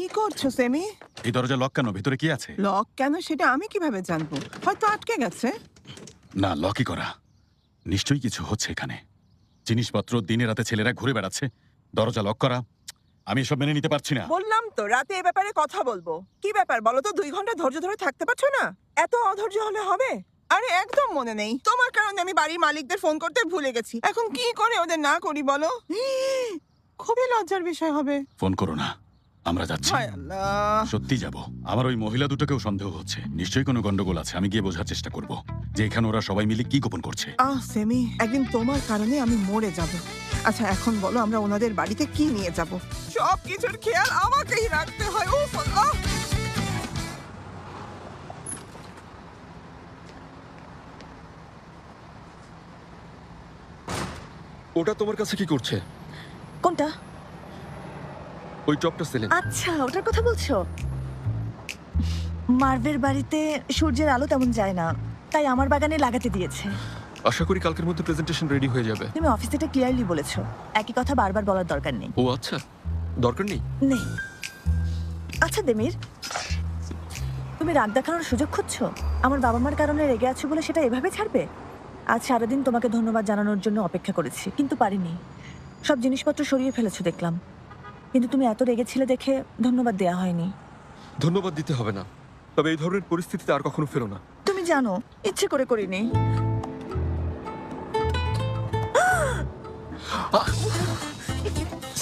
কি করছো সেমি? এই দরজা লক কেন? ভেতরে কি আছে? লক কেন সেটা আমি কিভাবে জানবো? হয়তো আটকে গেছে। না, লকই করা। নিশ্চয়ই কিছু হচ্ছে এখানে। জিনিসপত্র দিনে রাতে ছেলেরা ঘুরে বেড়াচ্ছে, দরজা লক করা। আমি এসব মেনে নিতে পারছি না। বললাম তো রাতে এ ব্যাপারে কথা বলবো। কি ব্যাপার বলো তো? 2 ঘন্টা ধৈর্য ধরে থাকতে পারছো না? এত অধৈর্য হলে হবে? আরে একদম মনে নেই। তোমার কারণে আমি বাড়ির মালিকদের ফোন করতে ভুলে গেছি। এখন কি করে ওদের না করি বলো? খুবই লজ্জার বিষয় হবে। ফোন করো না, আমরা যাচ্ছি। হায় আল্লাহ। সত্যি যাব। আমার ওই মহিলা দুটোকেও সন্দেহ হচ্ছে। নিশ্চয়ই কোনো গন্ডগোল আছে। আমি গিয়ে বোঝার চেষ্টা করব যে এখানে ওরা সবাই মিলে কি গোপন করছে। সেমি, একদিন তোমার কারণে আমি মরে যাব। আচ্ছা এখন বলো আমরা ওনাদের বাড়িতে কি নিয়ে যাব? সব কিছুর খেয়াল আমাকেই রাখতে হয়। উফ আল্লাহ। ওটা তোমার কাছে কি করছে? কোনটা? ওই টপটা সেলেন। আচ্ছা, ওটার কথা বলছো। মার্ভের বাড়িতে সূর্যের আলো তেমন যায় না, তাই আমার বাগানে লাগাতে দিয়েছে। আশা করি কালকের মধ্যে প্রেজেন্টেশন রেডি হয়ে যাবে। তুমি অফিসে এটা ক্লিয়ারলি বলেছো, একই কথা বারবার বলার দরকার নেই। ও আচ্ছা, দরকার নেই। নেই। আচ্ছা দেমির, তুমি রাগ দেখানোর সুযোগ খুঁজছো? আমার বাবা মার কারণে রেগে আছো বলে সেটা এভাবে ছাড়বে? আজ সারাদিন তোমাকে ধন্যবাদ জানানোর জন্য অপেক্ষা করেছি, কিন্তু পারিনি। সব জিনিসপত্র সরিয়ে ফেলেছো দেখলাম, কিন্তু তুমি এত রেগেছিলে দেখে ধন্যবাদ দেয়া হয়নি। ধন্যবাদ দিতে হবে না, তবে এই ধরনের পরিস্থিতিতে আর কখনো ফেরো না। তুমি জানো ইচ্ছে করে করিনি।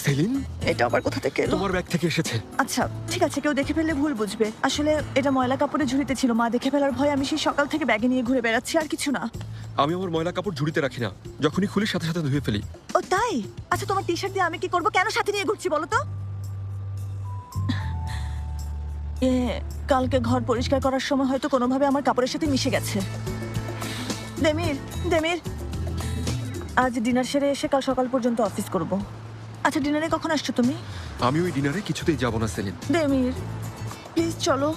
সেলিন, এটা আবার কোথা থেকে এলো? তোমার ব্যাগ থেকে এসেছে। আচ্ছা ঠিক আছে, কেউ দেখে ফেললে ভুল বুঝবে। আসলে এটা ময়লা কাপড়ে ঝুড়িতে ছিল, মা দেখে ফেলার ভয় আমি সেই সকাল থেকে ব্যাগে নিয়ে ঘুরে বেড়াচ্ছি, আর কিছু না। আমি আমার ময়লা কাপড় ঝুড়িতে রাখি না, যখনই খুলি সাথে সাথে ধুয়ে ফেলি। ও তাই? আচ্ছা তোমার টি শার্ট দিয়ে আমি কি করব? কেন সাথে নিয়ে ঘুরছি বলো তো? কালকে ঘর পরিষ্কার করার সময় হয়তো কোনোভাবে আমার কাপড়ের সাথে মিশে গেছে। দেমির, দেমির, আজ ডিনার সেরে এসে কাল সকাল পর্যন্ত অফিস করব। আচ্ছা ডিনারে কখন আসছো তুমি? আমি ওই ডিনারে কিছুতেই যাব না সেলিন। দেমির প্লিজ চলো।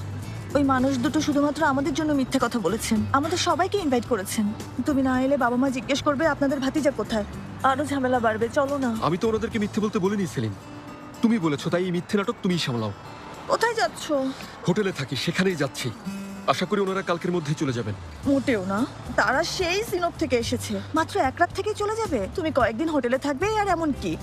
ওই মানুষ দুটো শুধুমাত্র আমাদের জন্য মিথ্যে কথা বলেছেন, আমাদের সবাইকে ইনভাইট করেছেন। তুমি না এলে বাবা মা জিজ্ঞেস করবে আপনাদের ভাতিজা কোথায়, আরো ঝামেলা বাড়বে। চলো না। আমি তো ওনাদেরকে মিথ্যে বলতে বলিনি সেলিন, তুমি বলেছো, তাই এই মিথ্যে নাটক তুমিই সামলাও। কোথায় যাচ্ছ? হোটেলে থাকি, সেখানেই যাচ্ছি। আশা করি ওনারা কালকের মধ্যেই চলে যাবেন। মোটেও না, তারা সেই সিনপ থেকে এসেছে, মাত্র এক রাত থেকেই চলে যাবে। তুমি কয়েকদিন হোটেলে থাকবে আর এমন কি?